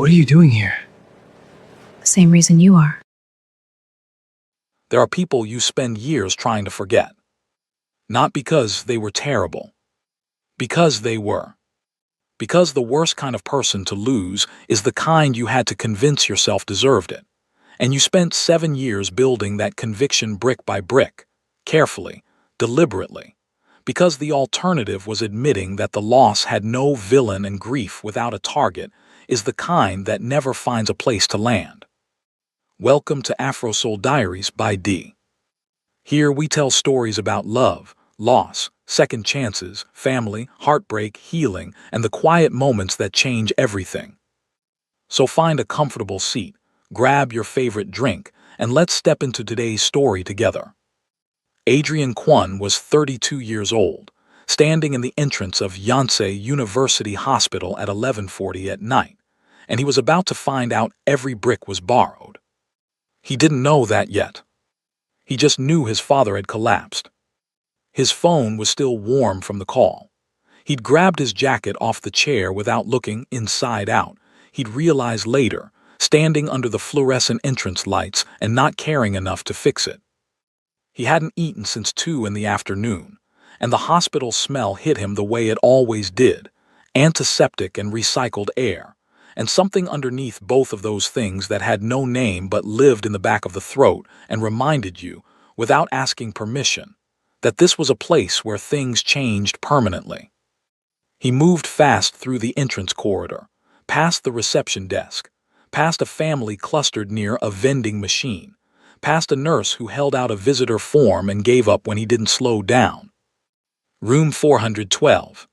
What are you doing here? The same reason you are. There are people you spend years trying to forget. Not because they were terrible. Because they were. Because the worst kind of person to lose is the kind you had to convince yourself deserved it. And you spent 7 years building that conviction brick by brick, carefully, deliberately. Because the alternative was admitting that the loss had no villain and grief without a target is the kind that never finds a place to land. Welcome to Afro Soul Diaries by D. Here we tell stories about love, loss, second chances, family, heartbreak, healing, and the quiet moments that change everything. So find a comfortable seat, grab your favorite drink, and let's step into today's story together. Adrian Kwon was 32 years old, standing in the entrance of Yonsei University Hospital at 11:40 at night, and he was about to find out every brick was borrowed. He didn't know that yet. He just knew his father had collapsed. His phone was still warm from the call. He'd grabbed his jacket off the chair without looking inside out. He'd realize later, standing under the fluorescent entrance lights and not caring enough to fix it. He hadn't eaten since 2 in the afternoon, and the hospital smell hit him the way it always did, antiseptic and recycled air, and something underneath both of those things that had no name but lived in the back of the throat and reminded you, without asking permission, that this was a place where things changed permanently. He moved fast through the entrance corridor, past the reception desk, past a family clustered near a vending machine, past a nurse who held out a visitor form and gave up when he didn't slow down. Room 412.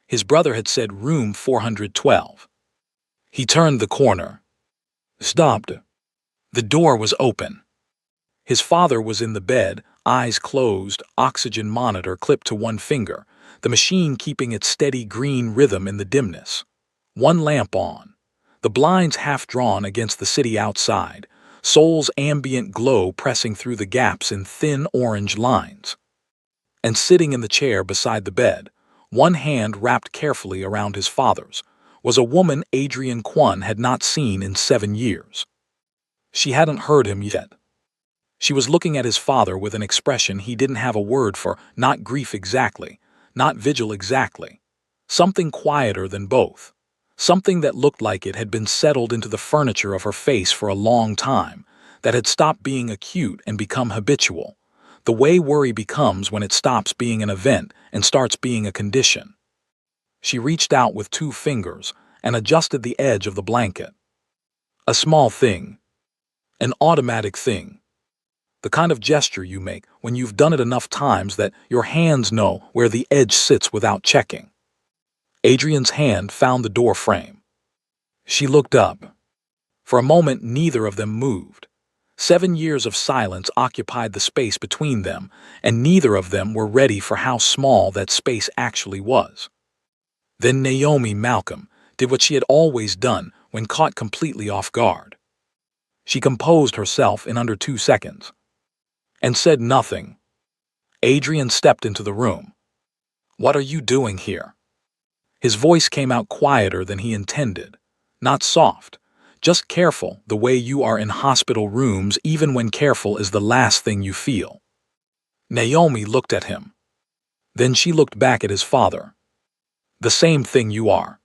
His brother had said room 412. He turned the corner. Stopped. The door was open. His father was in the bed, eyes closed, oxygen monitor clipped to one finger, the machine keeping its steady green rhythm in the dimness. One lamp on. The blinds half drawn against the city outside, Seoul's ambient glow pressing through the gaps in thin orange lines. And sitting in the chair beside the bed, one hand wrapped carefully around his father's, was a woman Adrian Kwon had not seen in 7 years. She hadn't heard him yet. She was looking at his father with an expression he didn't have a word for, not grief exactly, not vigil exactly. Something quieter than both. Something that looked like it had been settled into the furniture of her face for a long time, that had stopped being acute and become habitual, the way worry becomes when it stops being an event and starts being a condition. She reached out with 2 fingers and adjusted the edge of the blanket. A small thing. An automatic thing. The kind of gesture you make when you've done it enough times that your hands know where the edge sits without checking. Adrian's hand found the door frame. She looked up. For a moment, neither of them moved. 7 years of silence occupied the space between them, and neither of them were ready for how small that space actually was. Then Naomi Malcolm did what she had always done when caught completely off guard. She composed herself in under 2 seconds and said nothing. Adrian stepped into the room. "What are you doing here?" His voice came out quieter than he intended, not soft, just careful, the way you are in hospital rooms even when careful is the last thing you feel. Naomi looked at him. Then she looked back at his father. "The same thing you are."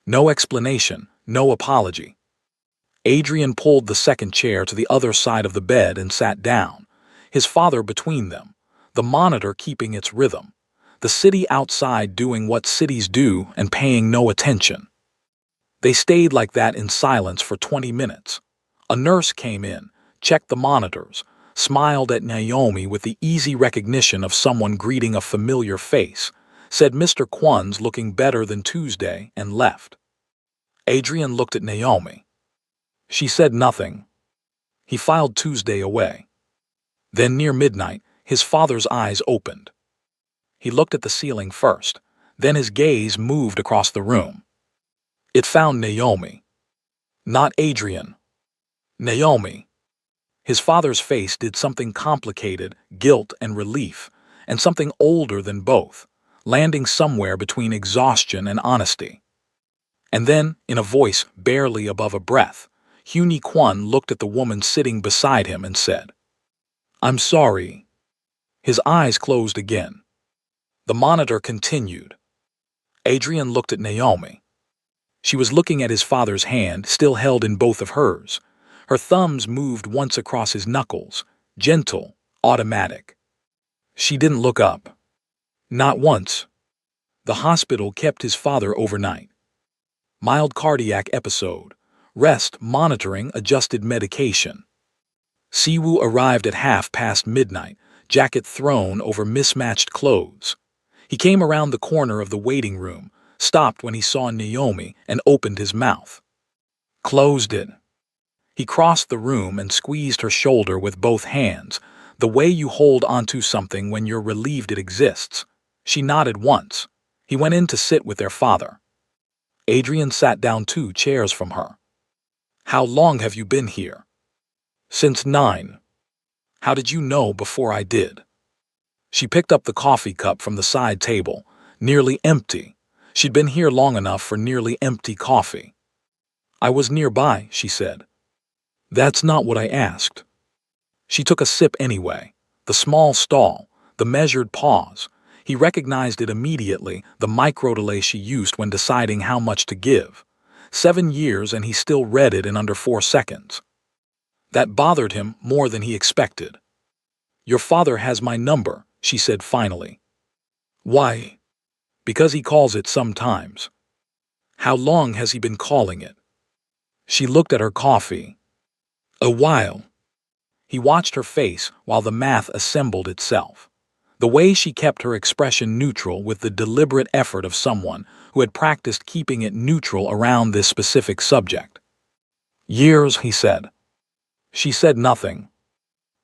No explanation, no apology. Adrian pulled the second chair to the other side of the bed and sat down, his father between them, the monitor keeping its rhythm, the city outside doing what cities do and paying no attention. They stayed like that in silence for 20 minutes. A nurse came in, checked the monitors, smiled at Naomi with the easy recognition of someone greeting a familiar face, said Mr. Kwon's looking better than Tuesday, and left. Adrian looked at Naomi. She said nothing. He filed Tuesday away. Then near midnight, his father's eyes opened. He looked at the ceiling first, then his gaze moved across the room. It found Naomi. Not Adrian. Naomi. His father's face did something complicated, guilt and relief, and something older than both, landing somewhere between exhaustion and honesty. And then, in a voice barely above a breath, Huni Kwan looked at the woman sitting beside him and said, "I'm sorry." His eyes closed again. The monitor continued. Adrian looked at Naomi. She was looking at his father's hand, still held in both of hers. Her thumbs moved once across his knuckles, gentle, automatic. She didn't look up. Not once. The hospital kept his father overnight. Mild cardiac episode. Rest, monitoring, adjusted medication. Siwoo arrived at midnight, jacket thrown over mismatched clothes. He came around the corner of the waiting room, stopped when he saw Naomi, and opened his mouth. Closed it. He crossed the room and squeezed her shoulder with both hands, the way you hold onto something when you're relieved it exists. She nodded once. He went in to sit with their father. Adrian sat down 2 chairs from her. "How long have you been here?" "Since 9. How did you know before I did?" She picked up the coffee cup from the side table, nearly empty. She'd been here long enough for nearly empty coffee. "I was nearby," she said. "That's not what I asked." She took a sip anyway. The small stall, the measured pause. He recognized it immediately, the micro-delay she used when deciding how much to give. 7 years and he still read it in under 4 seconds. That bothered him more than he expected. "Your father has my number," she said finally. "Why?" "Because he calls it sometimes." "How long has he been calling it?" She looked at her coffee. "A while." He watched her face while the math assembled itself. The way she kept her expression neutral with the deliberate effort of someone who had practiced keeping it neutral around this specific subject. "Years," he said. She said nothing.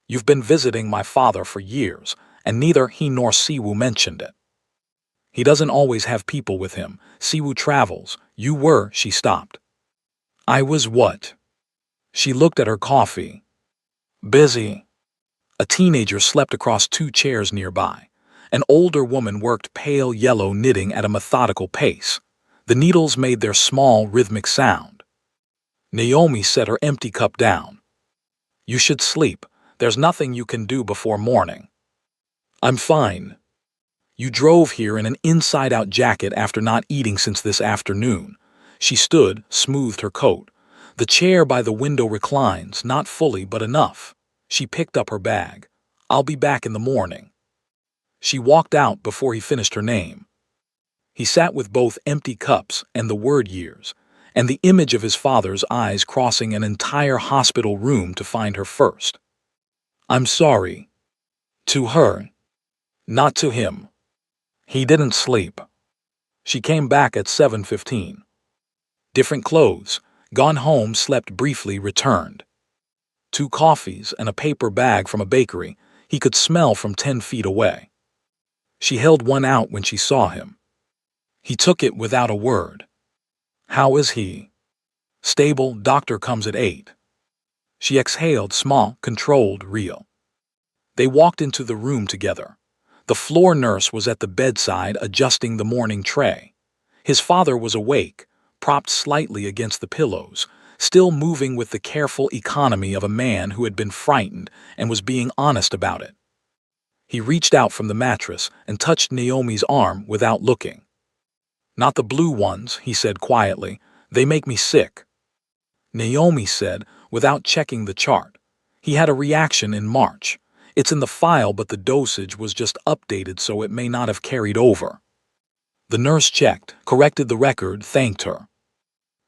"You've been visiting my father for years, and neither he nor Siwoo mentioned it." "He doesn't always have people with him. Siwoo travels. You were," she stopped. "I was what?" She looked at her coffee. "Busy." A teenager slept across 2 chairs nearby. An older woman worked pale yellow knitting at a methodical pace. The needles made their small, rhythmic sound. Naomi set her empty cup down. "You should sleep. There's nothing you can do before morning." "I'm fine." "You drove here in an inside-out jacket after not eating since this afternoon." She stood, smoothed her coat. "The chair by the window reclines, not fully but enough." She picked up her bag. "I'll be back in the morning." She walked out before he finished her name. He sat with both empty cups and the word years, and the image of his father's eyes crossing an entire hospital room to find her first. "I'm sorry." To her. Not to him. He didn't sleep. She came back at 7:15. Different clothes. Gone home, slept briefly, returned. 2 coffees and a paper bag from a bakery he could smell from 10 feet away. She held one out when she saw him. He took it without a word. "How is he?" "Stable, doctor comes at 8. She exhaled, small, controlled, real. They walked into the room together. The floor nurse was at the bedside adjusting the morning tray. His father was awake, propped slightly against the pillows, still moving with the careful economy of a man who had been frightened and was being honest about it. He reached out from the mattress and touched Naomi's arm without looking. "Not the blue ones," he said quietly. "They make me sick." Naomi said, without checking the chart. "He had a reaction in March. It's in the file, but the dosage was just updated, so it may not have carried over." The nurse checked, corrected the record, thanked her.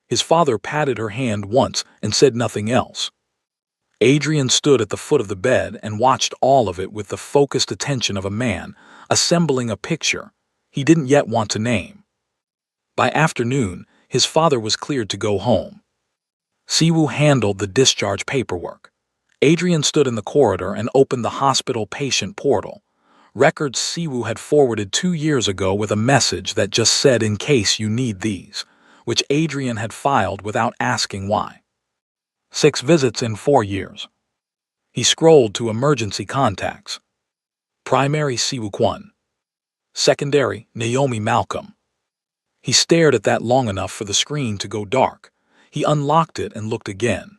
His father patted her hand once and said nothing else. Adrian stood at the foot of the bed and watched all of it with the focused attention of a man assembling a picture he didn't yet want to name. By afternoon, his father was cleared to go home. Siwoo handled the discharge paperwork. Adrian stood in the corridor and opened the hospital patient portal. Records Siwoo had forwarded 2 years ago with a message that just said, "In case you need these," which Adrian had filed without asking why. 6 visits in 4 years. He scrolled to emergency contacts. Primary Siwoo Kwon. Secondary Naomi Malcolm. He stared at that long enough for the screen to go dark. He unlocked it and looked again.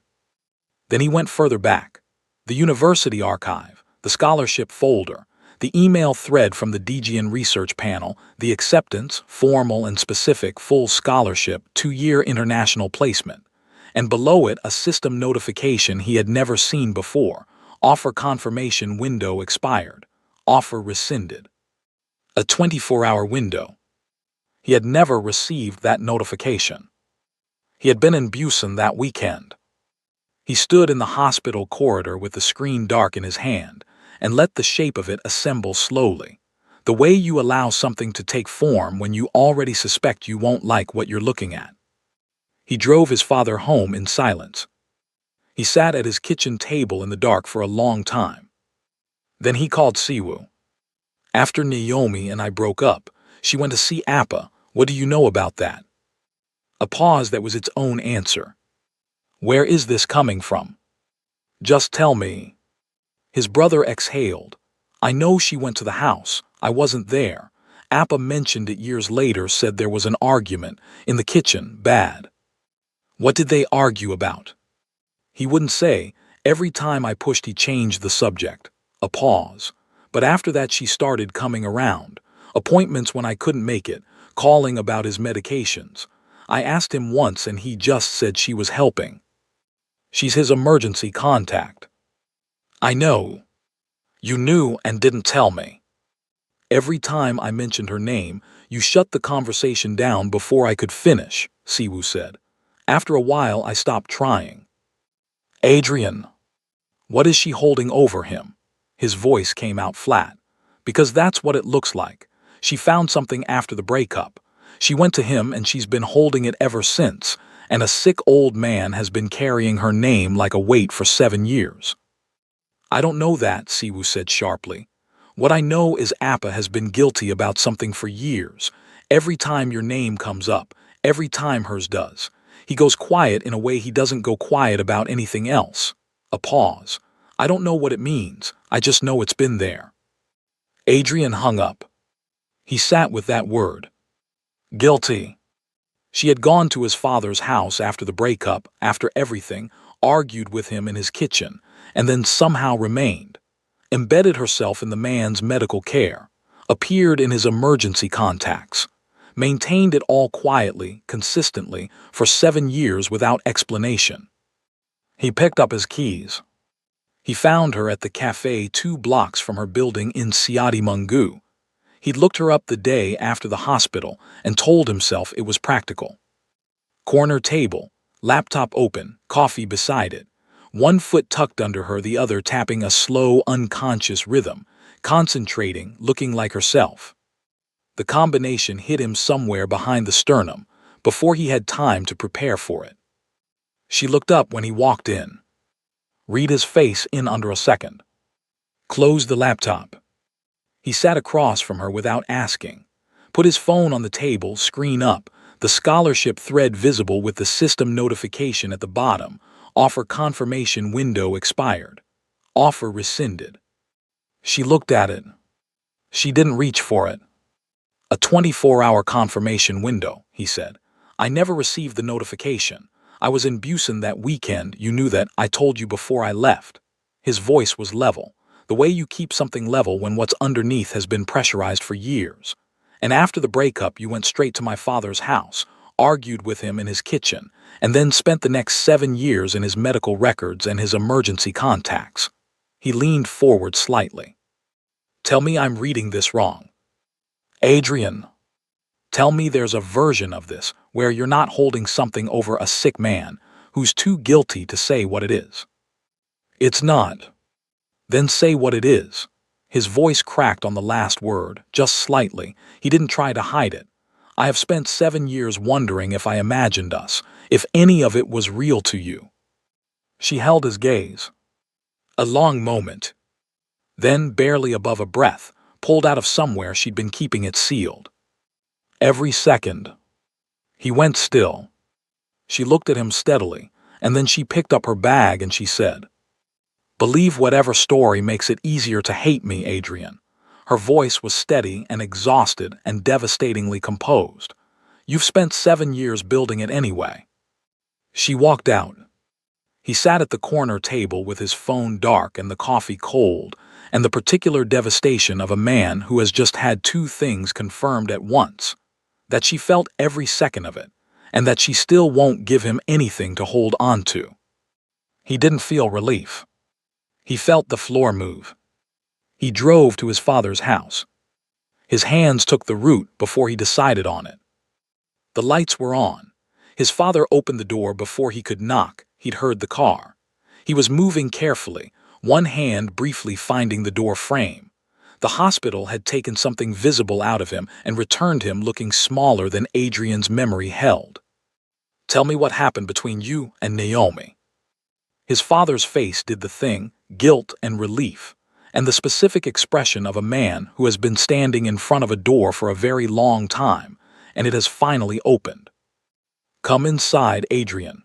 Then he went further back. The university archive, the scholarship folder, the email thread from the DGN research panel, the acceptance, formal and specific, full scholarship, 2-year international placement. And below it a system notification he had never seen before. Offer confirmation window expired. Offer rescinded. A 24-hour window. He had never received that notification. He had been in Busan that weekend. He stood in the hospital corridor with the screen dark in his hand and let the shape of it assemble slowly, the way you allow something to take form when you already suspect you won't like what you're looking at. He drove his father home in silence. He sat at his kitchen table in the dark for a long time. Then he called Siwoo. After Naomi and I broke up, she went to see Appa. What do you know about that? A pause that was its own answer. Where is this coming from? Just tell me. His brother exhaled. I know she went to the house. I wasn't there. Appa mentioned it years later, said there was an argument in the kitchen, bad. What did they argue about? He wouldn't say. Every time I pushed he changed the subject. A pause. But after that she started coming around. Appointments when I couldn't make it, calling about his medications. I asked him once and he just said she was helping. She's his emergency contact. I know. You knew and didn't tell me. Every time I mentioned her name, you shut the conversation down before I could finish, Siwoo said. After a while I stopped trying. Adrian. What is she holding over him? His voice came out flat. Because that's what it looks like. She found something after the breakup. She went to him and she's been holding it ever since, and a sick old man has been carrying her name like a weight for 7 years. I don't know that, Siwoo said sharply. What I know is Appa has been guilty about something for years. Every time your name comes up, every time hers does. He goes quiet in a way he doesn't go quiet about anything else. A pause. I don't know what it means. I just know it's been there. Adrian hung up. He sat with that word. Guilty. She had gone to his father's house after the breakup, after everything, argued with him in his kitchen, and then somehow remained. Embedded herself in the man's medical care, appeared in his emergency contacts, maintained it all quietly, consistently, for 7 years without explanation. He picked up his keys. He found her at the cafe 2 blocks from her building in Siadimungu. He'd looked her up the day after the hospital and told himself it was practical. Corner table, laptop open, coffee beside it. 1 foot tucked under her, the other tapping a slow, unconscious rhythm, concentrating, looking like herself. The combination hit him somewhere behind the sternum, before he had time to prepare for it. She looked up when he walked in. Read his face in under a second. Closed the laptop. He sat across from her without asking. Put his phone on the table, screen up, the scholarship thread visible with the system notification at the bottom. Offer confirmation window expired. Offer rescinded. She looked at it. She didn't reach for it. A 24-hour confirmation window, he said. I never received the notification. I was in Busan that weekend. You knew that. I told you before I left. His voice was level. The way you keep something level when what's underneath has been pressurized for years. And after the breakup, you went straight to my father's house, argued with him in his kitchen, and then spent the next 7 years in his medical records and his emergency contacts. He leaned forward slightly. Tell me I'm reading this wrong. Adrian, tell me there's a version of this where you're not holding something over a sick man who's too guilty to say what it is. It's not. Then say what it is. His voice cracked on the last word, just slightly. He didn't try to hide it. I have spent 7 years wondering if I imagined us, if any of it was real to you. She held his gaze. A long moment. Then, barely above a breath, pulled out of somewhere she'd been keeping it sealed. Every second. He went still. She looked at him steadily, and then she picked up her bag and she said, Believe whatever story makes it easier to hate me, Adrian. Her voice was steady and exhausted and devastatingly composed. You've spent 7 years building it anyway. She walked out. He sat at the corner table with his phone dark and the coffee cold, and the particular devastation of a man who has just had two things confirmed at once: that she felt every second of it, and that she still won't give him anything to hold on to. He didn't feel relief. He felt the floor move. He drove to his father's house. His hands took the route before he decided on it. The lights were on. His father opened the door before he could knock. He'd heard the car. He was moving carefully, one hand briefly finding the door frame. The hospital had taken something visible out of him and returned him looking smaller than Adrian's memory held. Tell me what happened between you and Naomi. His father's face did the thing, guilt and relief, and the specific expression of a man who has been standing in front of a door for a very long time, and it has finally opened. Come inside, Adrian.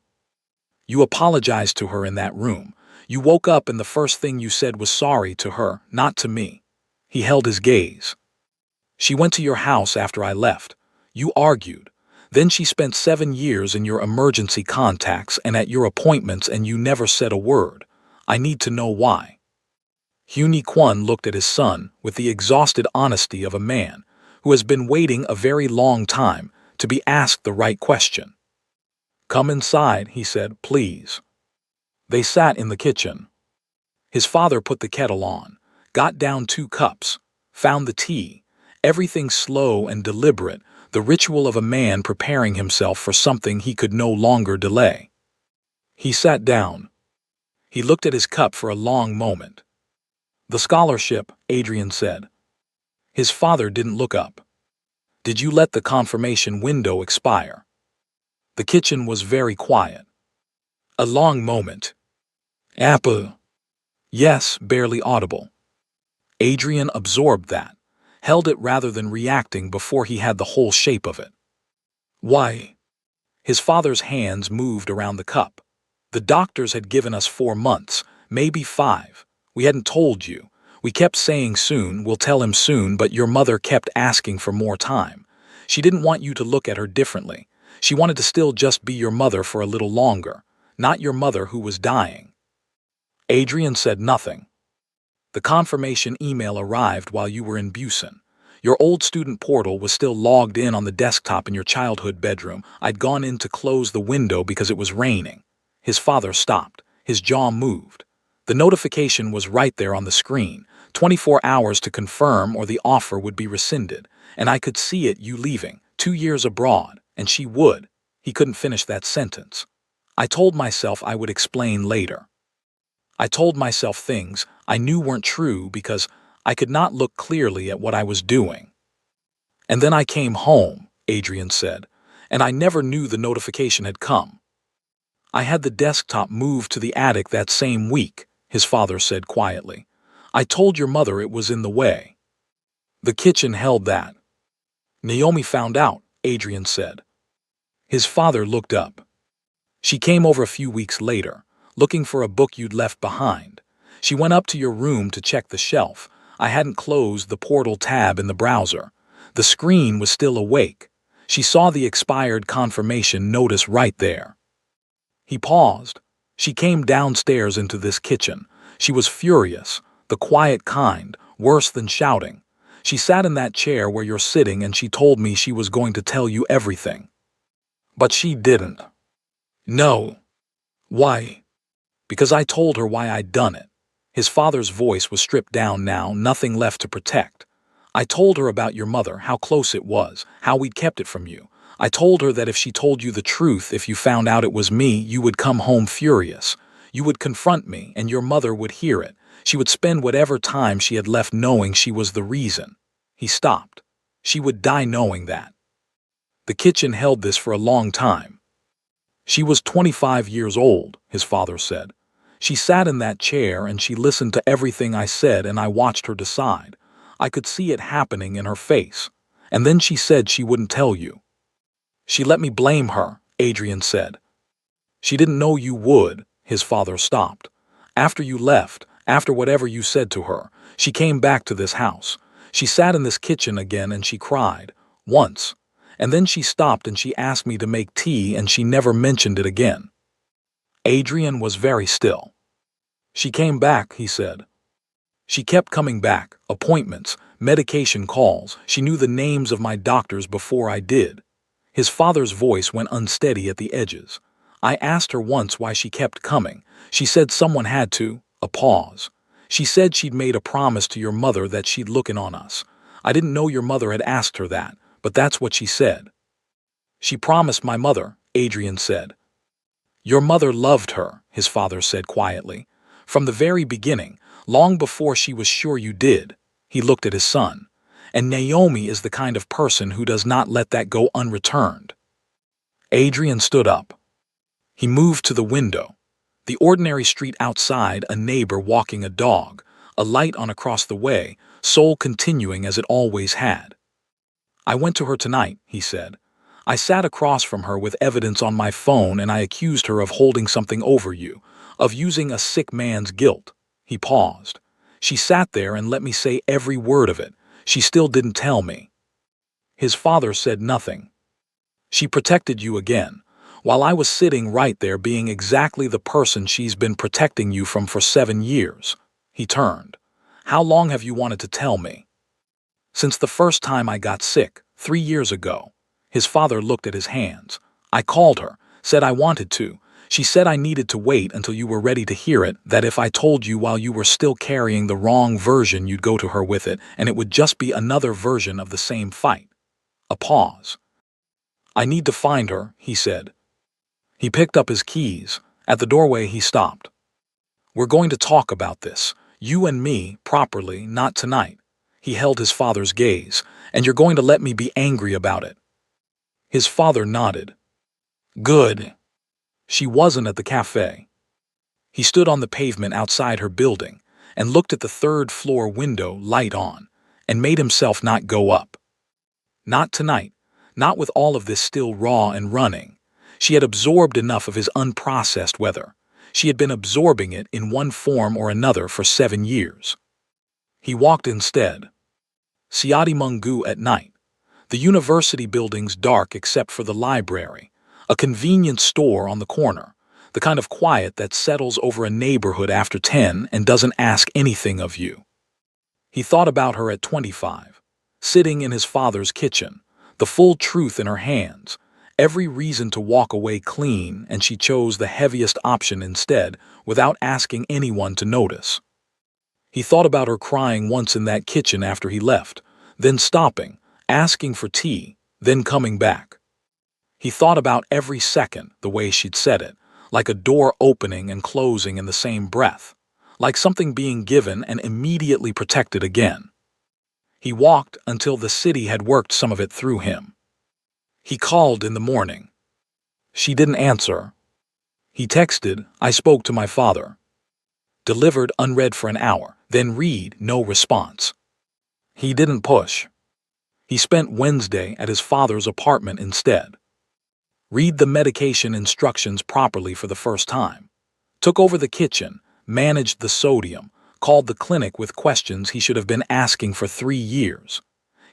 You apologized to her in that room. You woke up and the first thing you said was sorry to her, not to me. He held his gaze. She went to your house after I left. You argued. Then she spent 7 years in your emergency contacts and at your appointments, and you never said a word. I need to know why. Hyuni Kwon looked at his son with the exhausted honesty of a man who has been waiting a very long time to be asked the right question. Come inside, he said, please. They sat in the kitchen. His father put the kettle on, got down 2 cups, found the tea, everything slow and deliberate, the ritual of a man preparing himself for something he could no longer delay. He sat down. He looked at his cup for a long moment. The scholarship, Adrian said. His father didn't look up. Did you let the confirmation window expire? The kitchen was very quiet. A long moment. Apple. Yes, barely audible. Adrian absorbed that, held it rather than reacting before he had the whole shape of it. Why? His father's hands moved around the cup. The doctors had given us 4 months, maybe 5. We hadn't told you. We kept saying soon, we'll tell him soon, but your mother kept asking for more time. She didn't want you to look at her differently. She wanted to still just be your mother for a little longer, not your mother who was dying. Adrian said nothing. The confirmation email arrived while you were in Busan. Your old student portal was still logged in on the desktop in your childhood bedroom. I'd gone in to close the window because it was raining. His father stopped. His jaw moved. The notification was right there on the screen. 24 hours to confirm or the offer would be rescinded. And I could see it, you leaving, 2 years abroad, and she would. He couldn't finish that sentence. I told myself I would explain later. I told myself things I knew weren't true because I could not look clearly at what I was doing. And then I came home, Adrian said, and I never knew the notification had come. I had the desktop moved to the attic that same week, his father said quietly. I told your mother it was in the way. The kitchen held that. Naomi found out, Adrian said. His father looked up. She came over a few weeks later, looking for a book you'd left behind. She went up to your room to check the shelf. I hadn't closed the portal tab in the browser. The screen was still awake. She saw the expired confirmation notice right there. He paused. She came downstairs into this kitchen. She was furious, the quiet kind, worse than shouting. She sat in that chair where you're sitting and she told me she was going to tell you everything. But she didn't. No. Why? Because I told her why I'd done it. His father's voice was stripped down now, nothing left to protect. I told her about your mother, how close it was, how we'd kept it from you. I told her that if she told you the truth, if you found out it was me, you would come home furious. You would confront me, and your mother would hear it. She would spend whatever time she had left knowing she was the reason. He stopped. She would die knowing that. The kitchen held this for a long time. She was 25 years old, his father said. She sat in that chair and she listened to everything I said, and I watched her decide. I could see it happening in her face. And then she said she wouldn't tell you. She let me blame her, Adrian said. She didn't know you would, his father stopped. After you left, after whatever you said to her, she came back to this house. She sat in this kitchen again and she cried. Once. And then she stopped and she asked me to make tea and she never mentioned it again. Adrian was very still. She came back, he said. She kept coming back, appointments, medication calls. She knew the names of my doctors before I did. His father's voice went unsteady at the edges. I asked her once why she kept coming. She said someone had to. A pause. She said she'd made a promise to your mother that she'd look in on us. I didn't know your mother had asked her that, but that's what she said. She promised my mother, Adrian said. Your mother loved her, his father said quietly. From the very beginning, long before she was sure you did. He looked at his son. And Naomi is the kind of person who does not let that go unreturned. Adrian stood up. He moved to the window. The ordinary street outside, a neighbor walking a dog, a light on across the way, soul continuing as it always had. I went to her tonight, he said. I sat across from her with evidence on my phone and I accused her of holding something over you, of using a sick man's guilt. He paused. She sat there and let me say every word of it. She still didn't tell me. His father said nothing. She protected you again, while I was sitting right there being exactly the person she's been protecting you from for 7 years. He turned. How long have you wanted to tell me? Since the first time I got sick, 3 years ago. His father looked at his hands. I called her, said I wanted to. She said I needed to wait until you were ready to hear it, that if I told you while you were still carrying the wrong version you'd go to her with it, and it would just be another version of the same fight. A pause. I need to find her, he said. He picked up his keys. At the doorway he stopped. We're going to talk about this, you and me, properly, not tonight. He held his father's gaze. And you're going to let me be angry about it. His father nodded. Good. She wasn't at the cafe. He stood on the pavement outside her building and looked at the third-floor window, light on, and made himself not go up. Not tonight, not with all of this still raw and running. She had absorbed enough of his unprocessed weather. She had been absorbing it in one form or another for 7 years. He walked instead. Siati Mungu at night. The university building's dark except for the library, a convenience store on the corner, the kind of quiet that settles over a neighborhood after 10 and doesn't ask anything of you. He thought about her at 25, sitting in his father's kitchen, the full truth in her hands, every reason to walk away clean, and she chose the heaviest option instead, without asking anyone to notice. He thought about her crying once in that kitchen after he left, then stopping, asking for tea, then coming back. He thought about every second, the way she'd said it, like a door opening and closing in the same breath, like something being given and immediately protected again. He walked until the city had worked some of it through him. He called in the morning. She didn't answer. He texted, I spoke to my father. Delivered unread for an hour, then read, no response. He didn't push. He spent Wednesday at his father's apartment instead. Read the medication instructions properly for the first time. Took over the kitchen, managed the sodium, called the clinic with questions he should have been asking for 3 years.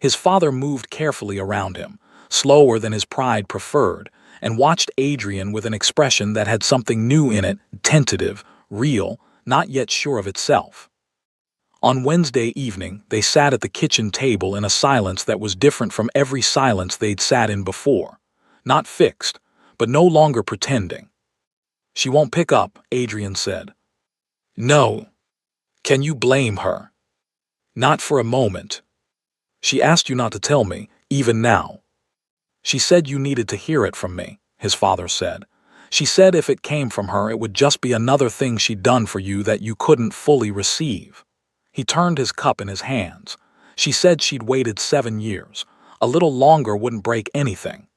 His father moved carefully around him, slower than his pride preferred, and watched Adrian with an expression that had something new in it, tentative, real, not yet sure of itself. On Wednesday evening, they sat at the kitchen table in a silence that was different from every silence they'd sat in before. Not fixed, but no longer pretending. She won't pick up, Adrian said. No. Can you blame her? Not for a moment. She asked you not to tell me, even now. She said you needed to hear it from me, his father said. She said if it came from her, it would just be another thing she'd done for you that you couldn't fully receive. He turned his cup in his hands. She said she'd waited 7 years. A little longer wouldn't break anything.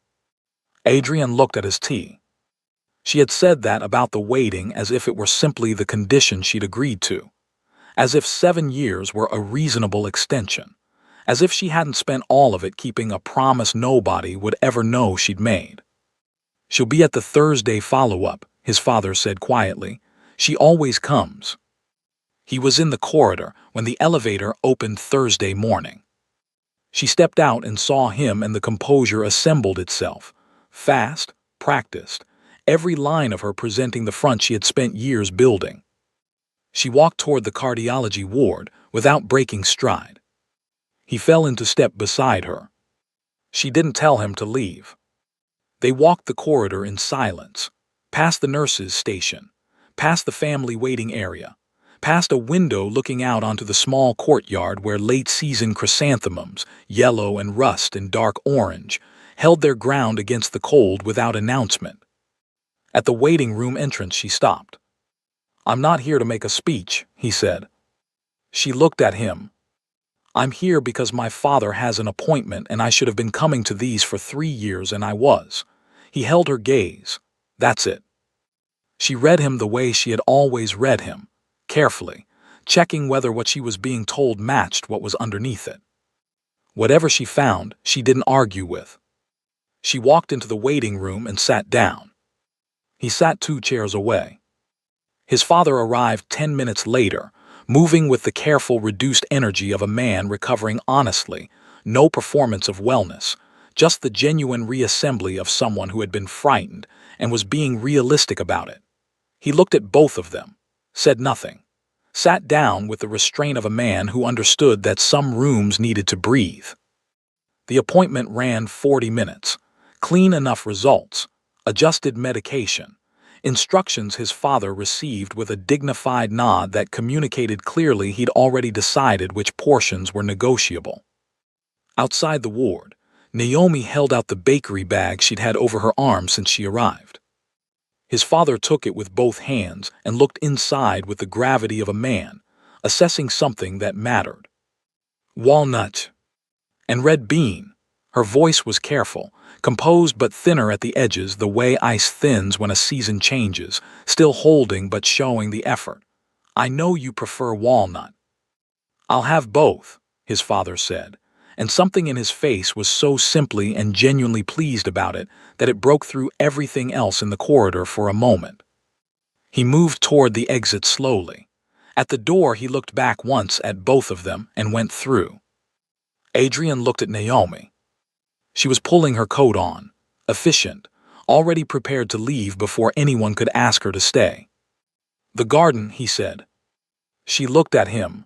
Adrian looked at his tea. She had said that about the waiting as if it were simply the condition she'd agreed to. As if 7 years were a reasonable extension. As if she hadn't spent all of it keeping a promise nobody would ever know she'd made. She'll be at the Thursday follow-up, his father said quietly. She always comes. He was in the corridor when the elevator opened Thursday morning. She stepped out and saw him, and the composure assembled itself. Fast, practiced, every line of her presenting the front she had spent years building. She walked toward the cardiology ward without breaking stride. He fell into step beside her. She didn't tell him to leave. They walked the corridor in silence, past the nurse's station, past the family waiting area, past a window looking out onto the small courtyard where late-season chrysanthemums, yellow and rust and dark orange, held their ground against the cold without announcement. At the waiting room entrance she stopped. "I'm not here to make a speech," he said. She looked at him. "I'm here because my father has an appointment and I should have been coming to these for 3 years and I was." He held her gaze. That's it. She read him the way she had always read him, carefully, checking whether what she was being told matched what was underneath it. Whatever she found, she didn't argue with. She walked into the waiting room and sat down. He sat 2 chairs away. His father arrived 10 minutes later, moving with the careful, reduced energy of a man recovering honestly, no performance of wellness, just the genuine reassembly of someone who had been frightened and was being realistic about it. He looked at both of them, said nothing, sat down with the restraint of a man who understood that some rooms needed to breathe. The appointment ran 40 minutes, clean enough results, adjusted medication, instructions his father received with a dignified nod that communicated clearly he'd already decided which portions were negotiable. Outside the ward, Naomi held out the bakery bag she'd had over her arm since she arrived. His father took it with both hands and looked inside with the gravity of a man, assessing something that mattered. "Walnut and red bean." Her voice was careful, composed but thinner at the edges the way ice thins when a season changes, still holding but showing the effort. "I know you prefer walnut." "I'll have both," his father said, and something in his face was so simply and genuinely pleased about it that it broke through everything else in the corridor for a moment. He moved toward the exit slowly. At the door he looked back once at both of them and went through. Adrian looked at Naomi. She was pulling her coat on, efficient, already prepared to leave before anyone could ask her to stay. "The garden," he said. She looked at him.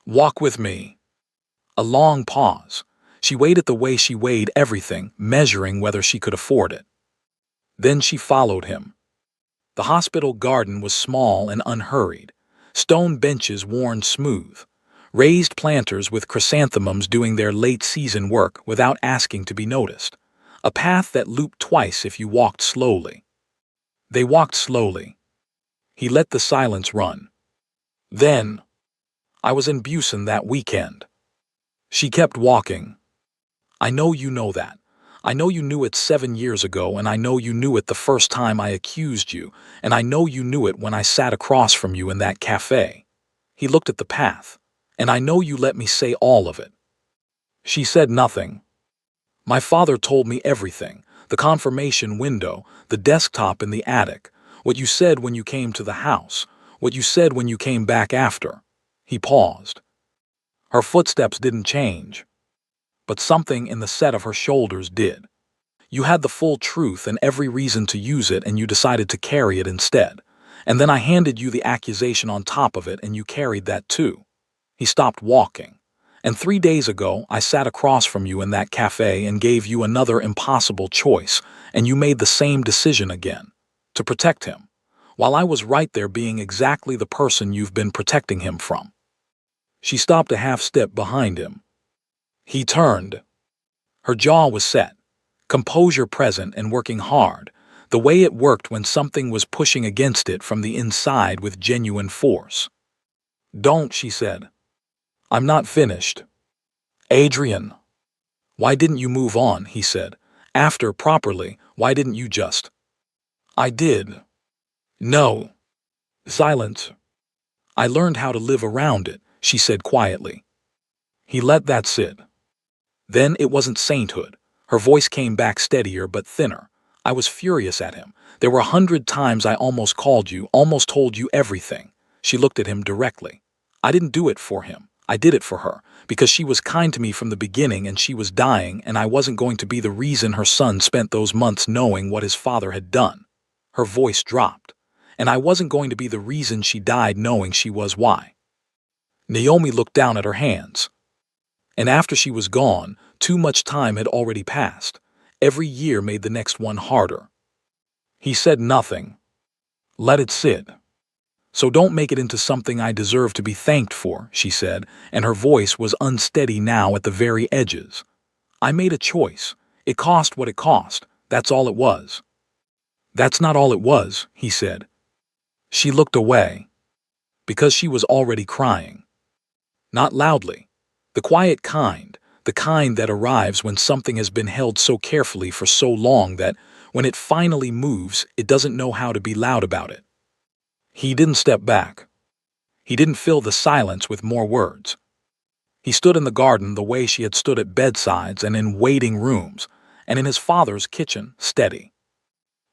"Walk with me." A long pause. She weighed it the way she weighed everything, measuring whether she could afford it. Then she followed him. The hospital garden was small and unhurried, stone benches worn smooth, raised planters with chrysanthemums doing their late-season work without asking to be noticed, a path that looped twice if you walked slowly. They walked slowly. He let the silence run. "Then, I was in Busan that weekend." She kept walking. "I know you know that. I know you knew it 7 years ago, and I know you knew it the first time I accused you, and I know you knew it when I sat across from you in that cafe." He looked at the path. "And I know you let me say all of it." She said nothing. "My father told me everything, the confirmation window, the desktop in the attic, what you said when you came to the house, what you said when you came back after." He paused. Her footsteps didn't change, but something in the set of her shoulders did. "You had the full truth and every reason to use it, and you decided to carry it instead. And then I handed you the accusation on top of it, and you carried that too." He stopped walking. "And 3 days ago, I sat across from you in that cafe and gave you another impossible choice, and you made the same decision again, to protect him, while I was right there being exactly the person you've been protecting him from." She stopped a half step behind him. He turned. Her jaw was set, composure present and working hard, the way it worked when something was pushing against it from the inside with genuine force. "Don't," she said. "I'm not finished." "Adrian." "Why didn't you move on?" he said. "After properly, why didn't you just—" "I did." "No." Silence. "I learned how to live around it," she said quietly. He let that sit. Then it wasn't sainthood. Her voice came back steadier but thinner. "I was furious at him. There were 100 times I almost called you, almost told you everything." She looked at him directly. "I didn't do it for him. I did it for her, because she was kind to me from the beginning and she was dying and I wasn't going to be the reason her son spent those months knowing what his father had done. Her voice dropped. And I wasn't going to be the reason she died knowing she was why. Naomi looked down at her hands. And after she was gone, too much time had already passed. Every year made the next one harder. He said nothing. Let it sit. So don't make it into something I deserve to be thanked for, she said, and her voice was unsteady now at the very edges. I made a choice. It cost what it cost. That's all it was. That's not all it was, he said. She looked away. Because she was already crying. Not loudly. The quiet kind, the kind that arrives when something has been held so carefully for so long that, when it finally moves, it doesn't know how to be loud about it. He didn't step back. He didn't fill the silence with more words. He stood in the garden the way she had stood at bedsides and in waiting rooms, and in his father's kitchen, steady.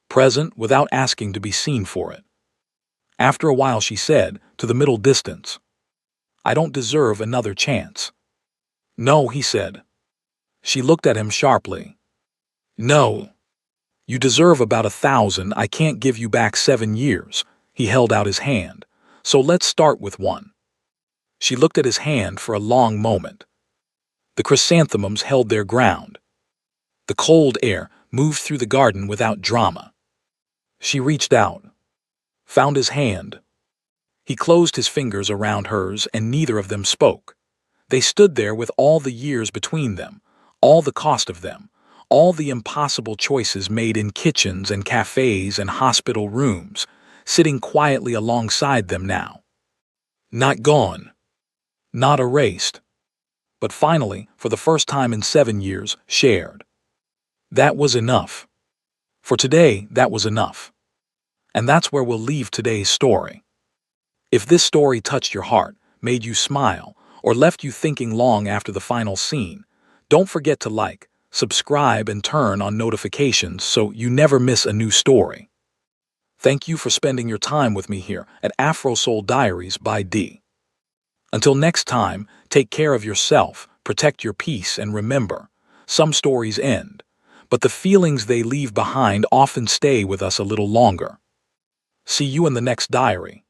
Present without asking to be seen for it. After a while she said, to the middle distance, I don't deserve another chance. No, he said. She looked at him sharply. No. You deserve about 1,000. I can't give you back 7 years. He held out his hand. So let's start with one. She looked at his hand for a long moment. The chrysanthemums held their ground. The cold air moved through the garden without drama. She reached out, found his hand. He closed his fingers around hers and neither of them spoke. They stood there with all the years between them, all the cost of them, all the impossible choices made in kitchens and cafes and hospital rooms, sitting quietly alongside them now. Not gone. Not erased. But finally, for the first time in 7 years, shared. That was enough. For today, that was enough. And that's where we'll leave today's story. If this story touched your heart, made you smile, or left you thinking long after the final scene, don't forget to like, subscribe, and turn on notifications so you never miss a new story. Thank you for spending your time with me here at Afro Soul Diaries by D. Until next time, take care of yourself, protect your peace, and remember, some stories end, but the feelings they leave behind often stay with us a little longer. See you in the next diary.